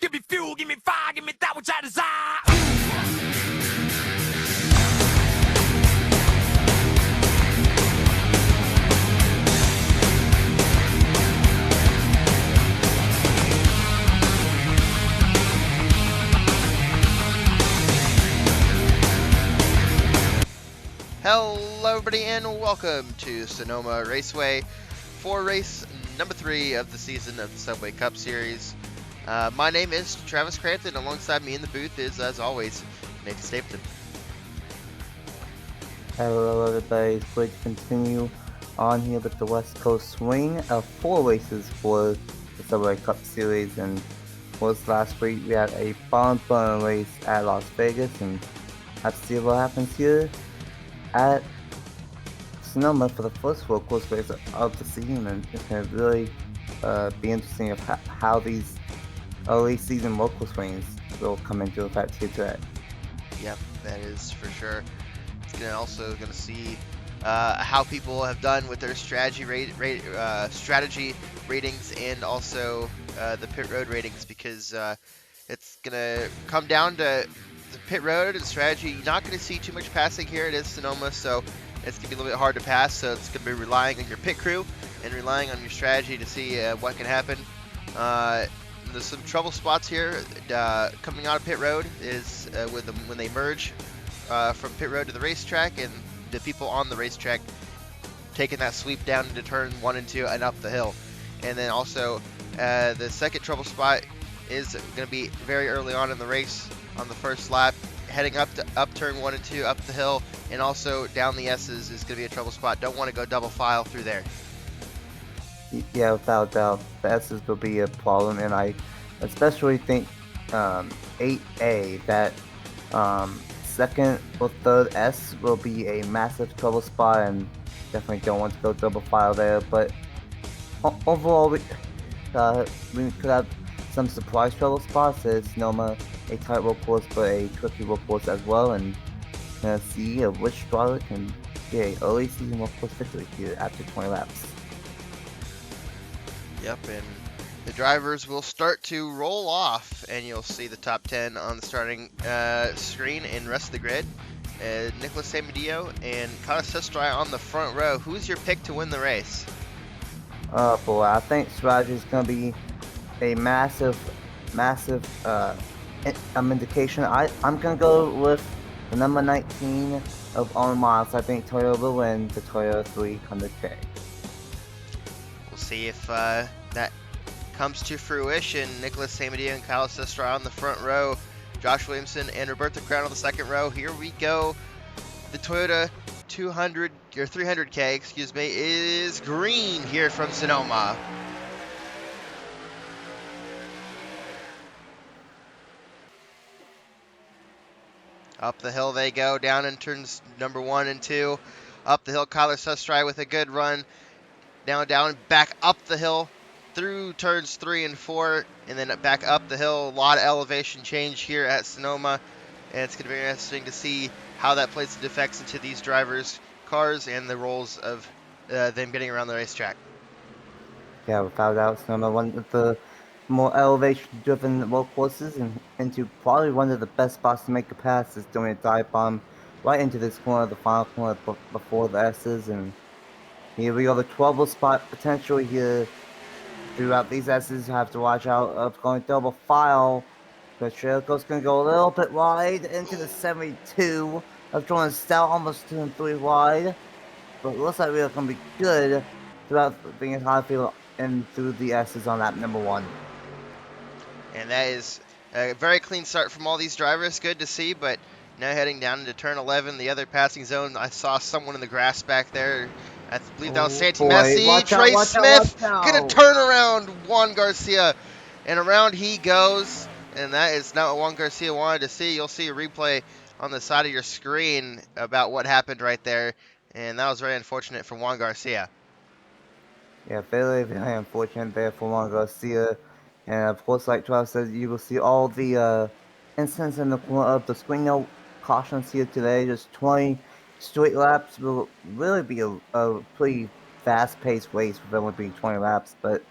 Give me fuel, give me fire, give me that which I desire. Hello everybody and welcome to Sonoma Raceway for race number 3 of the season of the Subway Cup Series. My name is Travis Crampton. Alongside me in the booth is, as always, Nathan Stapleton. Hello everybody, it's great to continue on here with the West Coast swing of 4 races for the Subway Cup Series, and was last week we had a fun race at Las Vegas, and let's see what happens here at Sonoma for the first road course race of the season. And it's going to really be interesting of how these early season road course swings will come into effect here today. Yep, that is for sure. It's also going to see how people have done with their strategy strategy ratings, and also the pit road ratings, because it's going to come down to the pit road and strategy. You're not going to see too much passing here. It is Sonoma, so it's going to be a little bit hard to pass. So it's going to be relying on your pit crew and relying on your strategy to see what can happen. There's some trouble spots here coming out of pit road is with them when they merge from pit road to the racetrack, and the people on the racetrack taking that sweep down into turn 1 and 2 and up the hill. And then also the second trouble spot is going to be very early on in the race on the first lap, heading up turn 1 and 2 up the hill, and also down the S's is going to be a trouble spot. Don't want to go double file through there. Yeah, without doubt, the S's will be a problem, and I especially think 8A, that second or third S will be a massive trouble spot, and definitely don't want to go double file there. But overall, we could have some surprise trouble spots. As Sonoma, a tight road course, but a tricky road course as well, and see which driver can get an early season road course victory here after 20 laps. Yep, and the drivers will start to roll off, and you'll see the top 10 on the starting screen and rest of the grid. Nicholas Amadeo and Kyle Sestrai on the front row. Who's your pick to win the race? Boy, I think strategy is going to be a massive indication. I'm going to go with the number 19 of On Miles. I think Toyota will win the Toyota 300K. We'll see if that comes to fruition. Nicholas Amadeo and Kyle Sestrai on the front row. Josh Williamson and Roberto Crown on the second row. Here we go. The Toyota 300K, excuse me, is green here from Sonoma. Up the hill they go, down in turns number 1 and 2. Up the hill, Kyler Sestrai with a good run. Down, back up the hill through turns 3 and 4, and then back up the hill. A lot of elevation change here at Sonoma, and it's going to be interesting to see how that plays the effects into these drivers' cars and the roles of them getting around the racetrack. Yeah, without doubt, Sonoma, one of the more elevation-driven road courses, and into probably one of the best spots to make a pass is doing a dive bomb right into this corner, the final corner before the S's. And here we go, the 12th spot potentially here. Throughout these S's, you have to watch out of going double file. The Trailerco's going to go a little bit wide into the 72 of Jordan Stout, almost 2 and 3 wide. But it looks like we're going to be good throughout the entire field and through the S's on lap number 1. And that is a very clean start from all these drivers. Good to see, but now heading down into turn 11, the other passing zone. I saw someone in the grass back there. I believe that was Santi Messi. Trey Smith going to turn around Juan Garcia, and around he goes. And that is not what Juan Garcia wanted to see. You'll see a replay on the side of your screen about what happened right there, and that was very unfortunate for Juan Garcia. Yeah, very, very unfortunate there for Juan Garcia. And of course, like Travis said, you will see all the incidents in the corner of the screen. No cautions here today. Just 20 straight laps will really be a pretty fast-paced race with only being 20 laps. But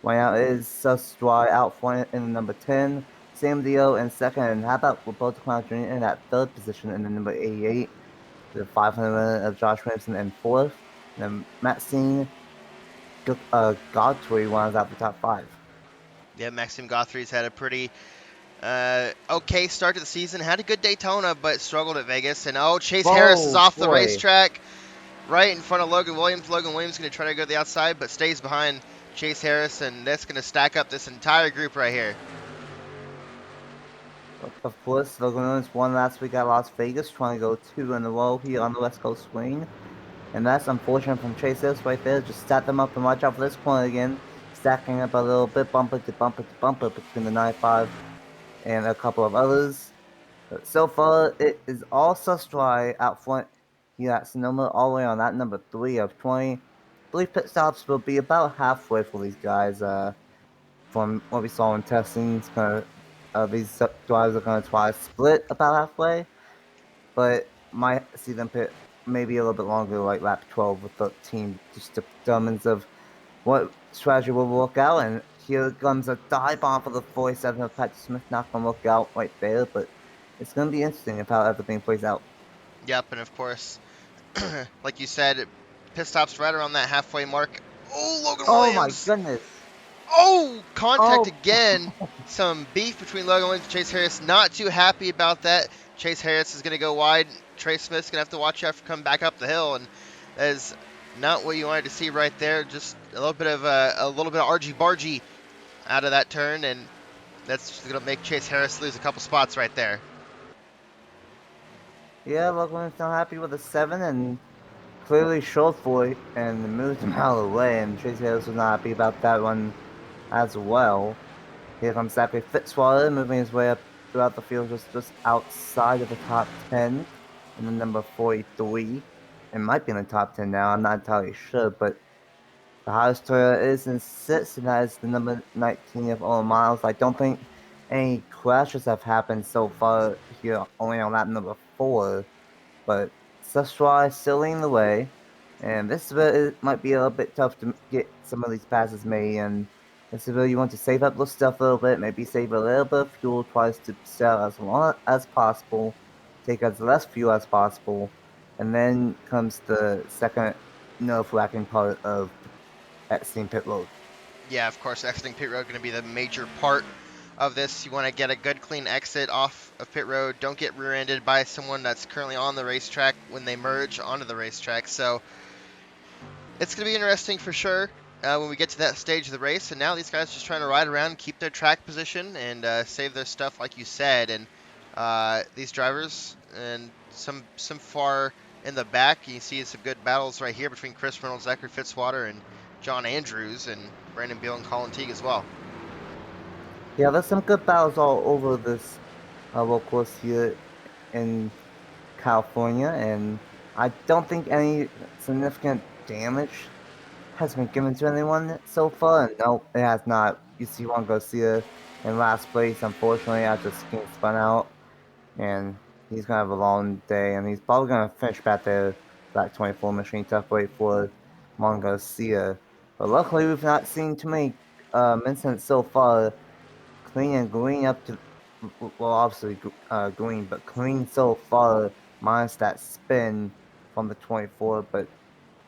Right now it is Sustry out front in the number 10, Sam Dio in second, and how about Roberto Clown Jr. in that third position in the number 88, the 500 of Josh Ramson in fourth, and then Maxine Godfrey rounds out the top 5. Yeah, Maxime Gauthry's had a pretty okay start to the season. Had a good Daytona, but struggled at Vegas. And Chase Harris is Oh off the boy. racetrack, right in front of Logan Williams. Logan Williams is going to try to go to the outside, but stays behind Chase Harris, and that's going to stack up this entire group right here. Of course, Logan Williams won last week at Las Vegas, trying to go 2 in a row here on the West Coast swing. And that's unfortunate from Chase Harris right there. Just stack them up and watch out for this corner again. Stacking up a little bit, bumper to bumper to bumper between the 95 and a couple of others. But so far, it is all Sustry out front here at Sonoma, all the way on that number 3 of 20. I believe pit stops will be about halfway for these guys. From what we saw in testing, these drivers are going to try to split about halfway, but might see them pit maybe a little bit longer, like lap 12 or 13, just determines of what strategy will work out. And here comes a dive bomb for the 47 of Patrick Smith. Not going to work out right there, but it's going to be interesting of how everything plays out. Yep, and of course, like you said, pit stops right around that halfway mark. Oh, Logan Oh my Williams! goodness! Oh, contact Oh, again. Some beef between Logan Williams and Chase Harris. Not too happy about that. Chase Harris is going to go wide. Trey Smith's going to have to watch out for coming back up the hill, and that is not what you wanted to see right there. Just a little bit of argy bargy out of that turn, and that's going to make Chase Harris lose a couple spots right there. yeah, Logan Williams not happy with a 7 and clearly short for it and moved him out of the way. And Chase Harris was not happy about that one as well. Here comes Zachary Fitzwater, moving his way up throughout the field, just outside of the top 10 in the number 43. It might be in the top 10 now, I'm not entirely sure, but the highest Toyota is in 6th, and that is the number 19 of all miles. I don't think any crashes have happened so far here, only on lap number 4, but Sustry still leading the way. And this is where it might be a little bit tough to get some of these passes made, and this is where you want to save up the stuff a little bit, maybe save a little bit of fuel, tries to sell as long as possible, take as less fuel as possible, and then comes the second nerve-wracking part of exiting pit road. Yeah, of course, exiting pit road going to be the major part of this. You want to get a good, clean exit off of pit road. Don't get rear-ended by someone that's currently on the racetrack when they merge onto the racetrack. So it's going to be interesting for sure when we get to that stage of the race. And now these guys just trying to ride around, keep their track position, and save their stuff, like you said. And these drivers and some far in the back, you see some good battles right here between Chris Reynolds, Zachary Fitzwater, and John Andrews, and Brandon Beal and Colin Teague as well. Yeah, there's some good battles all over this road course here in California, and I don't think any significant damage has been given to anyone so far. And no, it has not. You see Juan Garcia in last place, unfortunately, after getting spun out, and he's gonna have a long day, and he's probably gonna finish back there. That 24 machine, tough wait for Juan Garcia. But luckily, we've not seen too many incidents so far. Clean and green up to, well, obviously green, but clean so far, minus that spin from the 24. But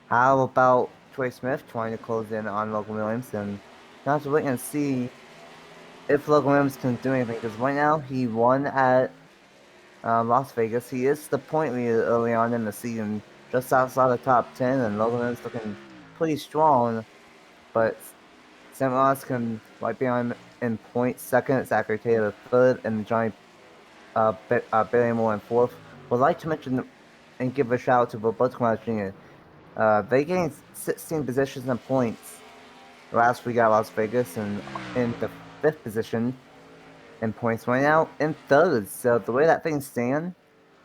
how about Trey Smith trying to close in on Logan Williams? And now have to wait and see if Logan Williams can do anything, because right now he won at Las Vegas. He is the point leader early on in the season, just outside the top 10, and Logan Williams looking pretty strong, but St. Ross can right behind in points. Second, Zachary Taylor third, and Johnny Barry Moore in fourth. Would like to mention and give a shout out to Roberto Clemente Jr. They gained 16 positions and points last week at Las Vegas, and in the 5th position in points right now in 3rd. So the way that things stand,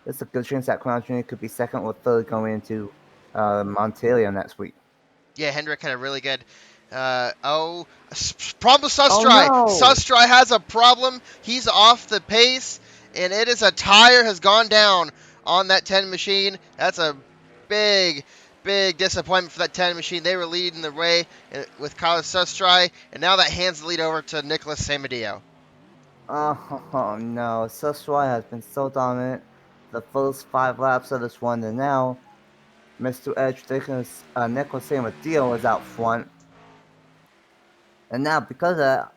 there's a good chance that Clemente Jr. could be 2nd or 3rd going into Montreal next week. Yeah, Hendrick had a really good. Problem with Sustry. Oh no! Sustry has a problem. He's off the pace, and it is a tire has gone down on that 10 machine. That's a big big disappointment for that 10 machine. They were leading the way with Kyle Sustry, and now that hands the lead over to Nicholas Samadillo. Oh no, Sustry has been so dominant the first 5 laps of this one, and now Mr. Edge Nicholas Samadillo is out front. And now because of that,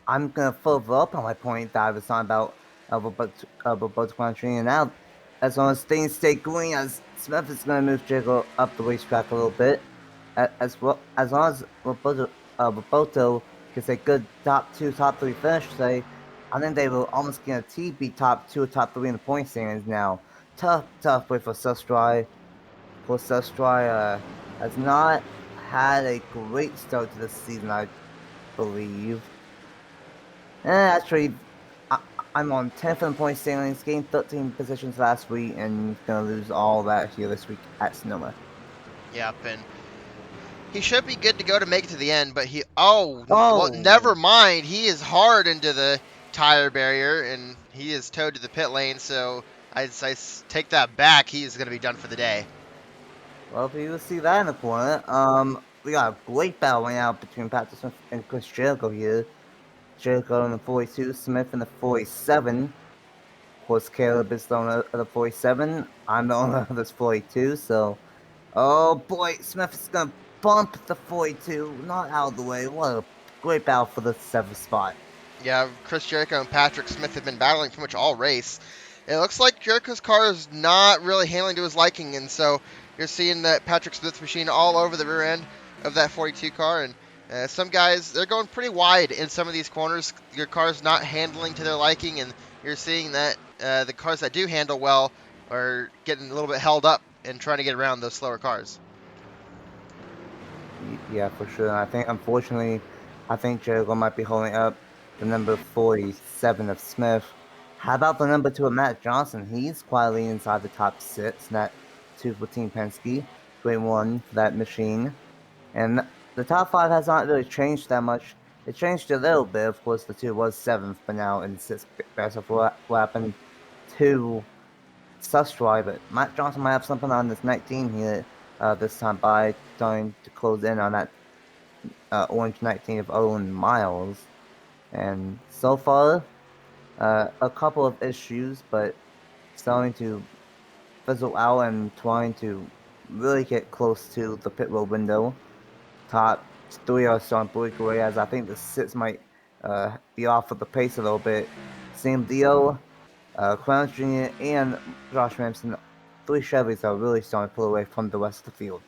I'm gonna further up on my point that I was talking about both country, and now as long as things stay going, as Smith is gonna move Jiggle up the racetrack a little bit, as well as long as Roberto gets a good top 2, top 3 finish today, I think they will almost guarantee be top 2 or top 3 in the point standings now. Tough way for Sustry. For Sustry, has not had a great start to this season, I believe. Actually, I'm on 10th in the point standings, gained 13 positions last week, and gonna lose all that here this week at Sonoma. Yep, and he should be good to go to make it to the end, but well, Oh! never mind. He is hard into the tire barrier, and he is towed to the pit lane, so I take that back. He is going to be done for the day. Well, if you will see that in the corner, we got a great battle right now between Patrick Smith and Chris Jericho here. Jericho in the 42, Smith in the 47. Of course, Caleb is the owner of the 47. I'm the owner of this 42, so... Oh boy, Smith is gonna bump the 42, not out of the way. What a great battle for the 7th spot. Yeah, Chris Jericho and Patrick Smith have been battling pretty much all race. It looks like Jericho's car is not really handling to his liking, and so you're seeing that Patrick Smith machine all over the rear end of that 42 car, and some guys, they're going pretty wide in some of these corners. Your car's not handling to their liking, and you're seeing that the cars that do handle well are getting a little bit held up and trying to get around those slower cars. Yeah, for sure. And I think, unfortunately, Jericho might be holding up the number 47 of Smith. How about the number 2 of Matt Johnson? He's quietly inside the top 6, and that 214 Penske. Great one for that machine. And the top 5 has not really changed that much. It changed a little bit. Of course, the 2 was 7th, but now in 6th, based off what happened to Sustry. But Matt Johnson might have something on this 19 here this time by starting to close in on that orange 19 of Owen Miles. And so far, a couple of issues, but starting to fizzle out and trying to really get close to the pit road window. Top 3 are starting to break away, as I think the 6 might be off of the pace a little bit. Sam Dio, Crown Jr., and Josh Ramson, 3 Chevys are really starting to pull away from the rest of the field.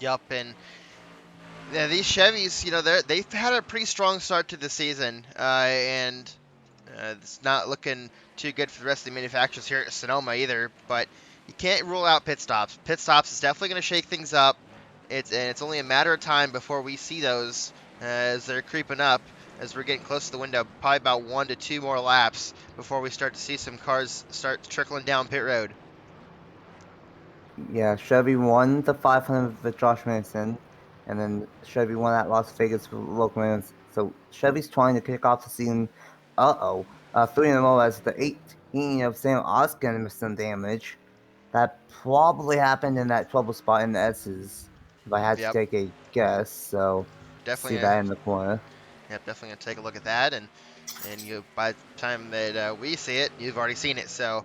Yup, and yeah, these Chevys, they've had a pretty strong start to the season, and it's not looking too good for the rest of the manufacturers here at Sonoma either, but you can't rule out pit stops. Pit stops is definitely going to shake things up. It's only a matter of time before we see those as they're creeping up, as we're getting close to the window, probably about 1 to 2 more laps before we start to see some cars start trickling down pit road. Yeah, Chevy won the 500 with Josh Manson, and then Chevy won at Las Vegas for Logan Williams. So Chevy's trying to kick off the season. 3 in a row as the 18 of Sam Oskin missed some damage. That probably happened in that trouble spot in the S's, if I had to take a guess. So Definitely see that in the corner. Yep, definitely gonna take a look at that, and by the time that we see it, you've already seen it. So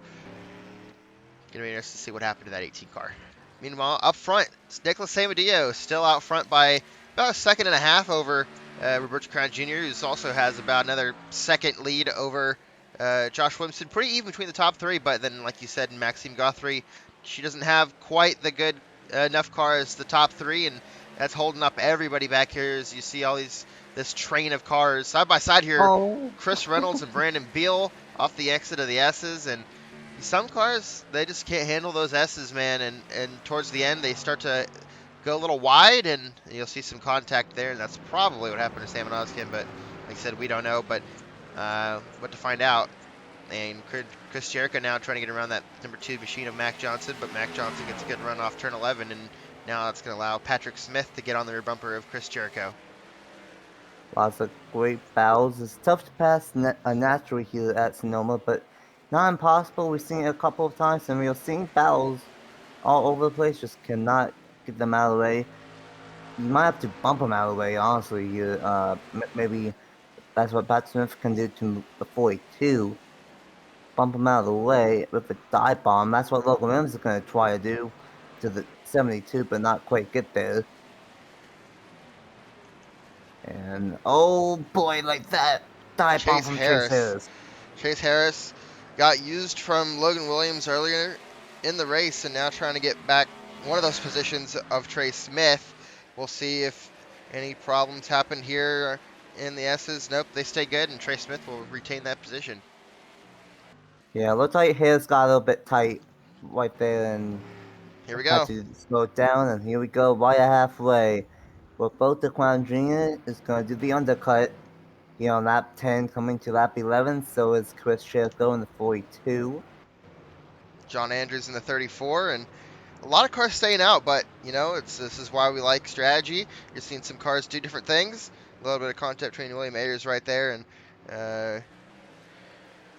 gonna be interesting to see what happened to that 18 car. Meanwhile, up front, it's Nicholas Samadillo still out front by about a second and a half over Roberto Crown Jr., who also has about another second lead over Josh Williamson. Pretty even between the top 3, but then, like you said, Maxime Guthrie, she doesn't have quite the good enough car as the top 3, and that's holding up everybody back here as you see all this train of cars side by side here. Oh. Chris Reynolds and Brandon Beal off the exit of the S's, and some cars, they just can't handle those S's, man, and towards the end they start to go a little wide, and you'll see some contact there, and that's probably what happened to Sam Oskin, but like I said, we don't know, but what to find out. And Chris Jericho now trying to get around that number 2 machine of Mac Johnson, but Mac Johnson gets a good run off turn 11, and now that's going to allow Patrick Smith to get on the rear bumper of Chris Jericho. Lots of great battles. It's tough to pass naturally here at Sonoma, but not impossible. We've seen it a couple of times, and we've seen battles all over the place. Just cannot get them out of the way. You might have to bump them out of the way, honestly. Maybe that's what Pat Smith can do to the 42. Bump them out of the way with a dive bomb. That's what Logan Williams is going to try to do to the 72, but not quite get there. And oh boy, like that dive bomb Chase from Chase Harris. Harris. Chase Harris got used from Logan Williams earlier in the race, and now trying to get back one of those positions of Trey Smith. We'll see if any problems happen here in the S's. Nope, they stay good, and Trey Smith will retain that position. Yeah, looks like Harris got a little bit tight right there and Here we had go. to slow it down. And here we go, right at halfway. With both the Crown Jr. is going to do the undercut. Here on lap 10, coming to lap 11, so is Chris Jericho in the 42. John Andrews in the 34, and a lot of cars staying out, but this is why we like strategy. You're seeing some cars do different things. A little bit of contact between William Ayers right there, and that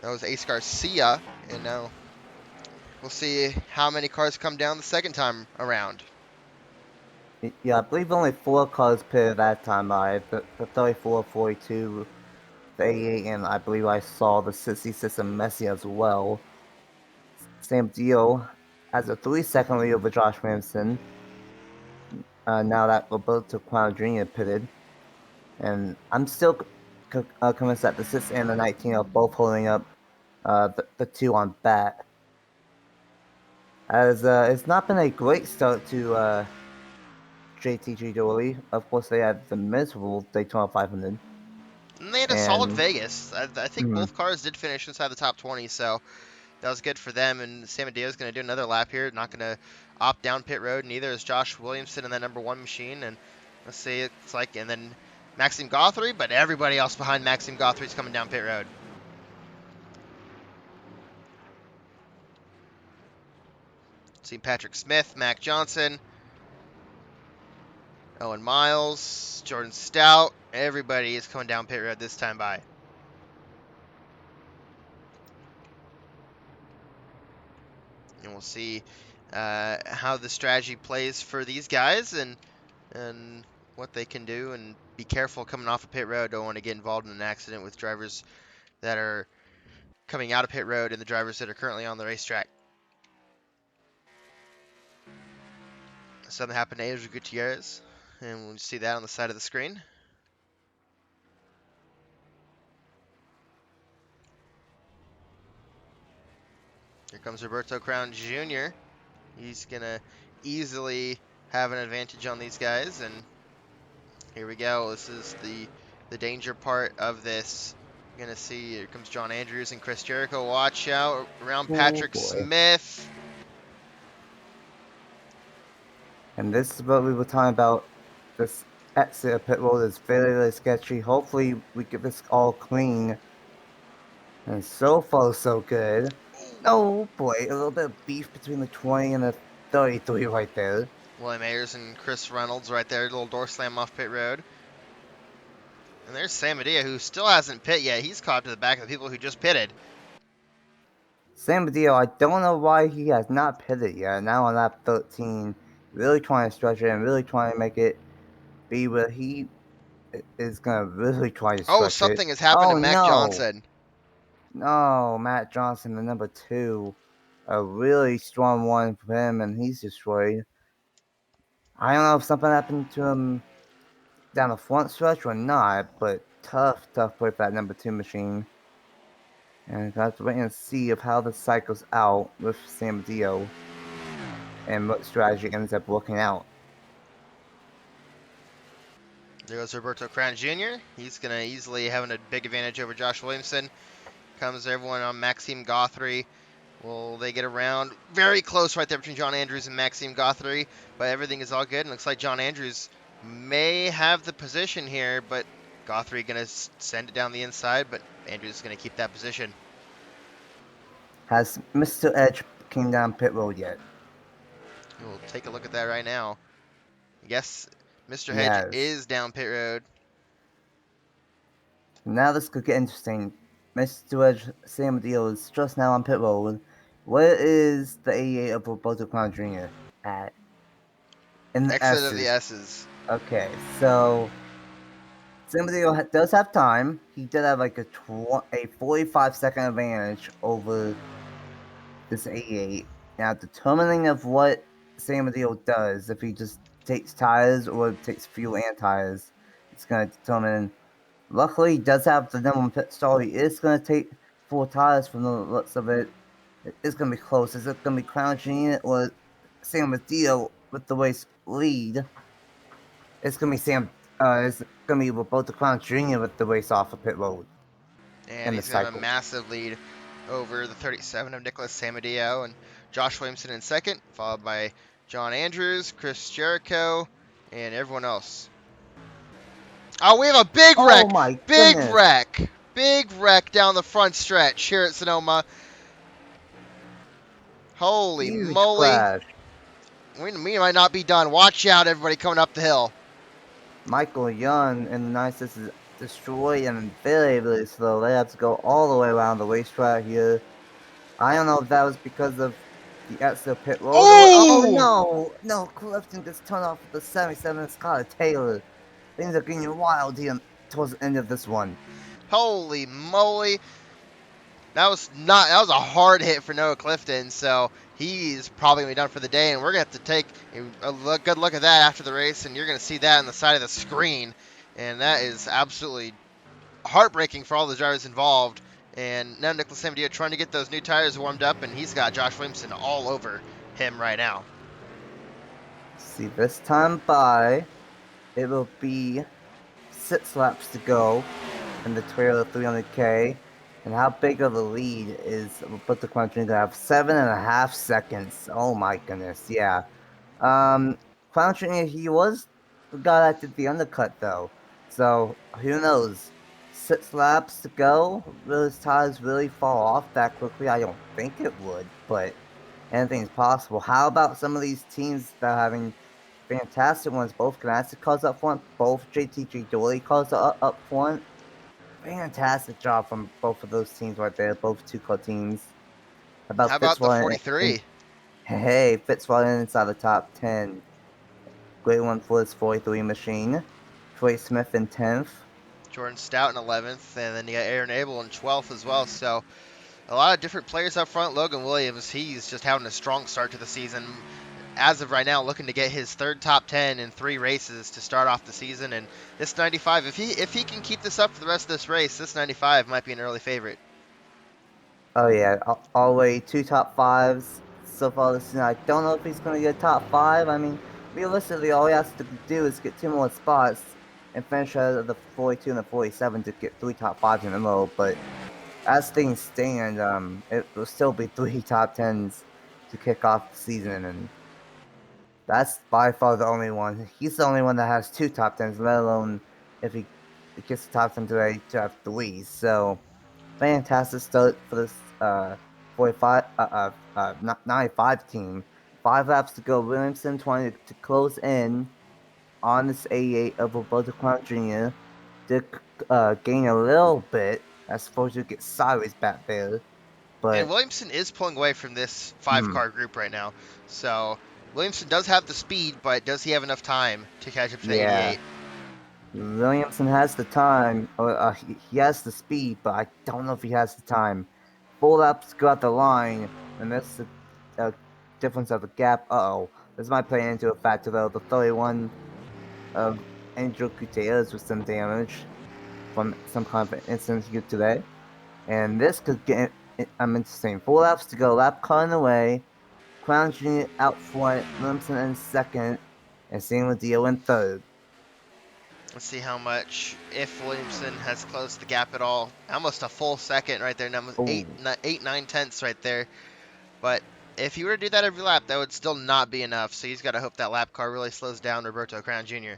was Ace Garcia, and now we'll see how many cars come down the second time around. Yeah, I believe only 4 cars pitted that time. The 34, 42, the 88, and I believe I saw the 66 and Messi as well. Same deal as a 3-second lead over Josh Williamson. Now that Roberto Crown Jr. pitted. And I'm still convinced that the 6 and the 19 are both holding up the 2 on bat. As it's not been a great start to JTG Dooley. Of course, they had the miserable Daytona 500. And they had a solid And Vegas. I think hmm, both cars did finish inside the top 20, so that was good for them. And Sam Adeo's going to do another lap here. Not going to opt down pit road. Neither is Josh Williamson in that number 1 machine. And let's see, it's like, and then Maxime Guthrie, but everybody else behind Maxime Guthrie is coming down pit road. See Patrick Smith, Mac Johnson, Owen Miles, Jordan Stout. Everybody is coming down pit road this time by. And we'll see how the strategy plays for these guys and what they can do. And be careful coming off of pit road. Don't want to get involved in an accident with drivers that are coming out of pit road and the drivers that are currently on the racetrack. Something happened to Andrew Gutierrez, and we'll see that on the side of the screen. Here comes Roberto Crown Jr. He's going to easily have an advantage on these guys, and here we go. This is the danger part of this. You're going to see, here comes John Andrews and Chris Jericho. Watch out around oh Patrick boy. Smith. And this is what we were talking about. This exit of pit road is very, very sketchy. Hopefully, we get this all clean. And so far, so good. Oh boy, a little bit of beef between the 20 and the 33 right there. William Ayers and Chris Reynolds right there. Little door slam off pit road. And there's Sam Medea, who still hasn't pit yet. He's caught to the back of the people who just pitted. Sam Badillo, I don't know why he has not pitted yet. Now on lap 13, really trying to stretch it and really trying to make it be where he is going to really try to Oh, stretch it. something has happened to Oh Mac no! Johnson. No, Matt Johnson, the number 2. A really strong one for him, and he's destroyed. I don't know if something happened to him down the front stretch or not, but tough play for that number 2 machine. And I have to wait and see of how this cycles out with Sam Dio and what strategy ends up working out. There goes Roberto Crown Jr. He's going to easily have a big advantage over Josh Williamson. Comes everyone on Maxime Guthrie. Will they get around? Very close right there between John Andrews and Maxime Guthrie, but everything is all good. And looks like John Andrews may have the position here, but Guthrie going to send it down the inside, but Andrews is going to keep that position. Has Mr. Edge came down pit road yet? We'll take a look at that right now. Yes, Mr. Hedge Yes. is down pit road. Now this could get interesting. Mr. Edge, Sam Deal is just now on pit road. What is the 88 of Roberto Clown Jr. at? In the Exit of the S's. S's. Okay, so Samadeo does have time. He did have like a 45-second advantage over this 88. Now, determining of what Samadeo does, if he just takes tires or takes fuel and tires, it's going to determine. Luckily, he does have the number one pit stall. He is going to take 4 tires from the looks of it. It's going to be close. Is it going to be Crown Gene or Samadeo with the race lead? It's going to be it's going to be Roberto Crown Jr. with the race off of pit road. And In the he's going to have a cycle. massive lead over the 37 of Nicholas Samadeo and Josh Williamson in second, followed by John Andrews, Chris Jericho, and everyone else. Oh, we have a big Oh wreck! my Big goodness! wreck! Big wreck down the front stretch here at Sonoma. Holy Huge moly. crash. We might not be done. Watch out, everybody coming up the hill. Michael Young and the Nicest is destroyed and very, very slow. They have to go all the way around the racetrack here. I don't know if that was because of the extra pit road or oh Oh! no, Clifton gets turned off with the 77 Scott Taylor. Things are getting wild here towards the end of this one. Holy moly. That was a hard hit for Noah Clifton, so he's probably gonna be done for the day, and we're gonna have to take a good look at that after the race, and you're gonna see that on the side of the screen, and that is absolutely heartbreaking for all the drivers involved. And now Nicholas Samadeo trying to get those new tires warmed up, and he's got Josh Williamson all over him right now. See, this time by, it will be 6 laps to go in the Toyota 300K. And how big of a lead is Roberto Clown to have 7.5 seconds? Oh my goodness, yeah. Clown Jr., he was the guy that did the undercut though. So who knows? 6 laps to go. Will his tires really fall off that quickly? I don't think it would, but anything's possible. How about some of these teams that are having fantastic ones? Both Ganassi cars up front, both JTG Dooley cars are up front. Fantastic job from both of those teams right there, both 2-car teams. How About about the Fitzwater 43? hey, Fitzwater inside the top 10. Great one for his 43 machine. Troy Smith in 10th. Jordan Stout in 11th, and then you got Aaron Abel in 12th as well. So a lot of different players up front. Logan Williams, he's just having a strong start to the season. As of right now, looking to get his third top 10 in 3 races to start off the season. And this 95, if he can keep this up for the rest of this race, this 95 might be an early favorite. Oh yeah, all the way 2 top 5s so far this season. I don't know if he's going to get top 5. I mean, realistically, all he has to do is get 2 more spots and finish out of the 42 and the 47 to get 3 top 5s in a row. But as things stand, it will still be 3 top 10s to kick off the season, and that's by far the only one. He's the only one that has 2 top 10s, let alone if he gets the top 10 today to have 3. So fantastic start for this 95 team. 5 laps to go. Williamson trying to close in on this 88 of Roberto Clown Jr. Did gain a little bit. I suppose you get sideways back there. But And Williamson is pulling away from this 5-car group right now. So Williamson does have the speed, but does he have enough time to catch up to the yeah, 88? Williamson has the time. He has the speed, but I don't know if he has the time. 4 laps go out the line, and that's the difference of the gap. Uh-oh. This might play into a factor, though. The 31 of Angel Gutierrez with some damage from some kind of incident here today. And this could get interesting. 4 laps to go. Lap car in the way. Crown Jr. out front. Williamson in second. And same with Dio in third. Let's see how much, if Williamson has closed the gap at all. Almost a full second right there. Ooh. 9 tenths right there. But if he were to do that every lap, that would still not be enough. So he's got to hope that lap car really slows down Roberto Crown Jr.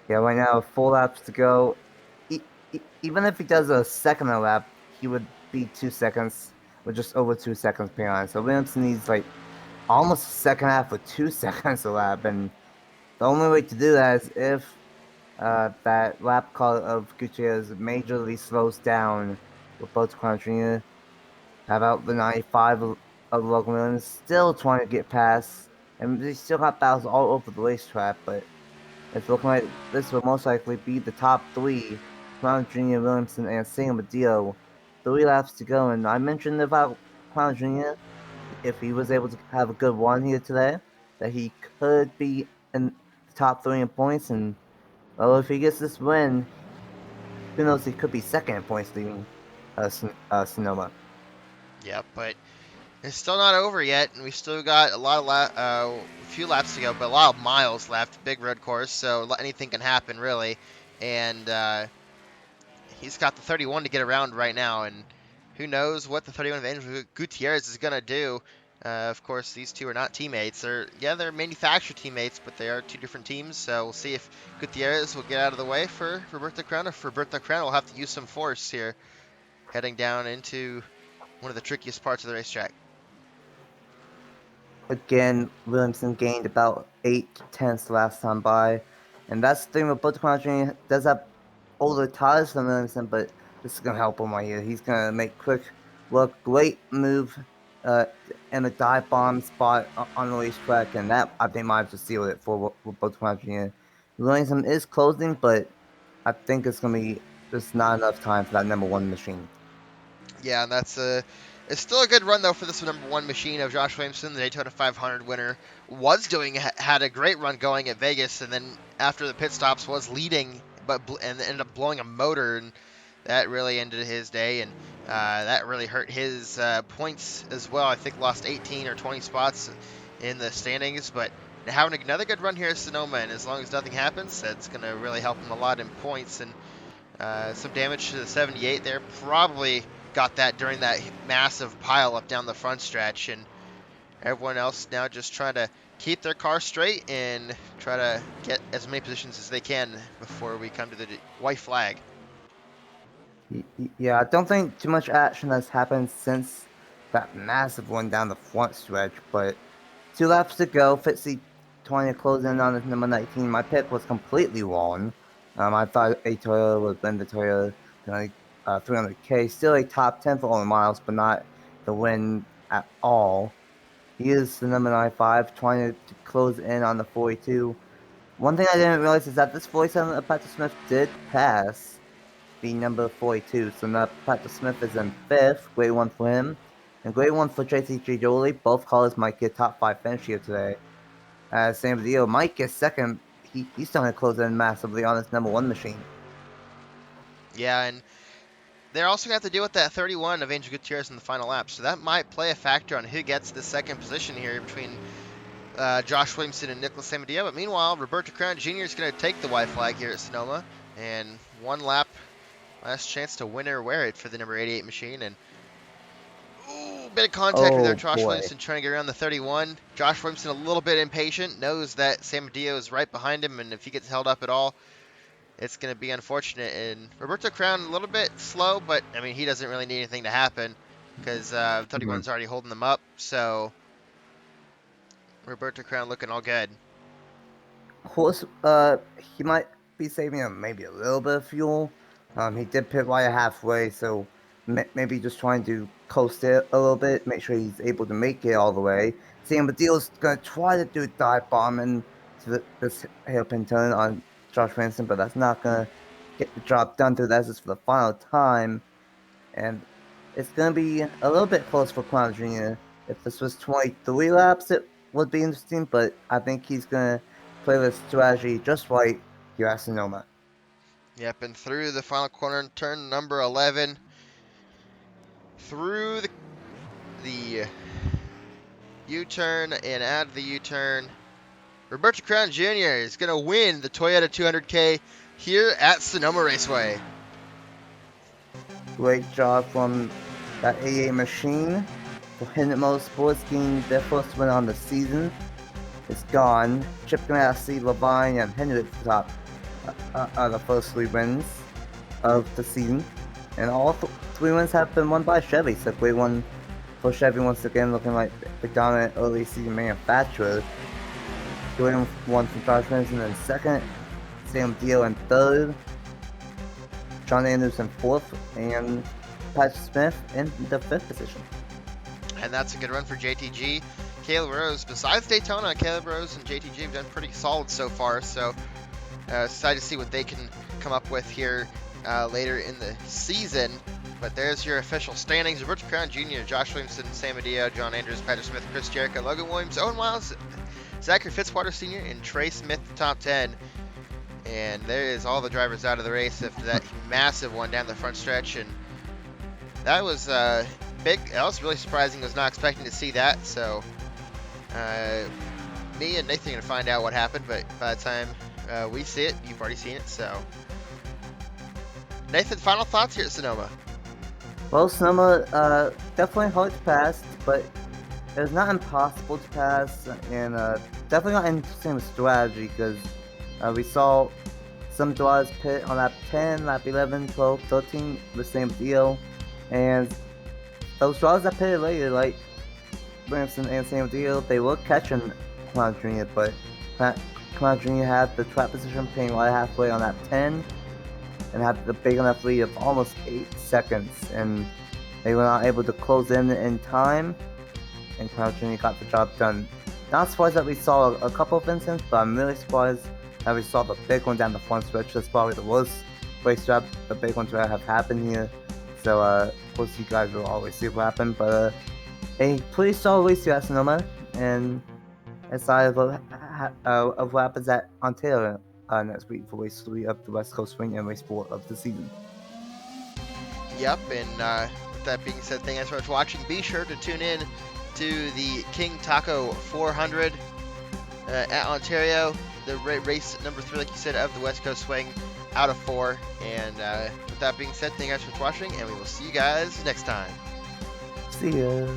Yeah, right now, 4 laps to go. Even if he does a second a lap, he would be 2 seconds, or just over 2 seconds behind. So Williamson needs like almost a second half with 2 seconds a lap, and the only way to do that is if that lap car of Gutierrez majorly slows down with both Crown Jr. How about the 95 of Logan Williams still trying to get past, and they still got battles all over the racetrack, but it's looking like this will most likely be the top three: Crown Jr., Williamson, and Sam Dio. 3 laps to go, and I mentioned about Crown Jr. If he was able to have a good run here today, that he could be in the top three in points, and well, if he gets this win, who knows, he could be second in points leading Sonoma. Yep, but it's still not over yet, and we still got a lot of few laps to go, but a lot of miles left. Big road course, so anything can happen really. And he's got the 31 to get around right now, and who knows what the 31 of Angel Gutierrez is gonna do. Of course, these two are not teammates. They're manufactured teammates, but they are two different teams. So we'll see if Gutierrez will get out of the way for Roberto Crown, or if Roberto Crown will have to use some force here, heading down into one of the trickiest parts of the racetrack. Again, Williamson gained about 8 tenths last time by, and that's the thing with both Jr. does have older tires than Williamson, but this is gonna help him right here. He's gonna make quick work, great move, in the dive bomb spot on the racetrack, and that I think might have just sealed it for both Jr. Williamson is closing, but I think it's gonna be just not enough time for that #1 machine. Yeah, and it's still a good run though for this #1 machine of Josh Williamson, the Daytona 500 winner. Had a great run going at Vegas, and then after the pit stops was leading, and ended up blowing a motor, and that really ended his day, and that really hurt his points as well. I think lost 18 or 20 spots in the standings, but having another good run here at Sonoma, and as long as nothing happens, that's going to really help him a lot in points. And some damage to the 78 there. Probably got that during that massive pile up down the front stretch, and everyone else now just trying to keep their car straight and try to get as many positions as they can before we come to the white flag. Yeah, I don't think too much action has happened since that massive one down the front stretch, but 2 laps to go. Fitzy trying to close in on his #19. My pick was completely wrong. I thought a Toyota would win the Toyota 300K. Still a top 10 for all the miles, but not the win at all. He is the #95, trying to close in on the 42. One thing I didn't realize is that this 47 of Patrick Smith did pass the number 42, so now Patrick Smith is in 5th, grade 1 for him, and grade 1 for Tracy Gioli. Both cars might get top 5 finish here today. Sam Dio might get second. He's starting to close in massively on his #1 machine. Yeah, and they're also going to have to deal with that 31 of Angel Gutierrez in the final lap, so that might play a factor on who gets the second position here between Josh Williamson and Nicholas Samadillo. But meanwhile, Roberto Crown Jr. is going to take the white flag here at Sonoma, and 1 lap, last chance to win or wear it for the number 88 machine. And bit of contact with there. Josh Williamson trying to get around the 31. Josh Williamson a little bit impatient, knows that Samadillo is right behind him, and if he gets held up at all, it's going to be unfortunate. And Roberto Crown a little bit slow, but I mean, he doesn't really need anything to happen because 31's already holding them up. So Roberto Crown looking all good. Of course, he might be saving him maybe a little bit of fuel. He did pit right halfway, so maybe just trying to coast it a little bit, make sure he's able to make it all the way. Sam Badil's going to try to do a dive bomb into this hairpin turn on Josh Ransom, but that's not going to get the job done through that. This is for the final time, and it's going to be a little bit close for Crown Jr. If this was 23 laps, it would be interesting, but I think he's going to play this strategy just right here at Sonoma. Yep, and through the final corner, turn number 11, through the U-turn and out of the U-turn, Roberto Crown Jr. is going to win the Toyota 200K here at Sonoma Raceway. Great job from that AA machine. For Hendrick Motorsports getting their first win on the season. It's gone. Chip Ganassi, Levine, and Hendrick top are the first 3 wins of the season. And all 3 wins have been won by Chevy. So great one for Chevy once again, looking like the dominant early season manufacturer. Great one from Josh Ransom in 2nd. Sam Dio in 3rd. John Andrews in 4th. And Patrick Smith in the 5th position. And that's a good run for JTG. Caleb Rose, besides Daytona, Caleb Rose and JTG have done pretty solid so far, so excited to see what they can come up with here later in the season. But there's your official standings. Roberto Crown Jr., Josh Williamson, Sam Medea, John Andrews, Patrick Smith, Chris Jericho, Logan Williams, Owen Miles, Zachary Fitzwater Sr., and Trey Smith, the top 10. And there is all the drivers out of the race after that massive one down the front stretch. And that was big. That was really surprising. I was not expecting to see that. So me and Nathan are going to find out what happened. But by the time we see it, you've already seen it. So Nathan, final thoughts here at Sonoma? Well, Sonoma, definitely hard to pass, but it's not impossible to pass, and definitely not interesting with strategy, because we saw some drivers pit on lap 10, lap 11, 12, 13, the same deal, and those drivers that pitted later, like Williamson and Sam Deal, they were catching Clown Jr., but Clown Jr. had the track position pitting right halfway on lap 10, and had the big enough lead of almost 8 seconds, and they were not able to close in time, and Clown Jr. got the job done. Not surprised that we saw a couple of incidents, but I'm really surprised that we saw the big one down the front stretch. That's probably the worst race trap, the big ones that have happened here. So, of course, you guys will always see what happened, but a pretty solid race here at Sonoma, and aside of what happens at Ontario next week for race 3 of the West Coast Swing and race 4 of the season. Yep, and with that being said, thank you guys so much for watching. Be sure to tune in to the King Taco 400 at Ontario, the race number 3, like you said, of the West Coast Swing out of 4. And with that being said, thank you guys so much for watching, and we will see you guys next time. See ya.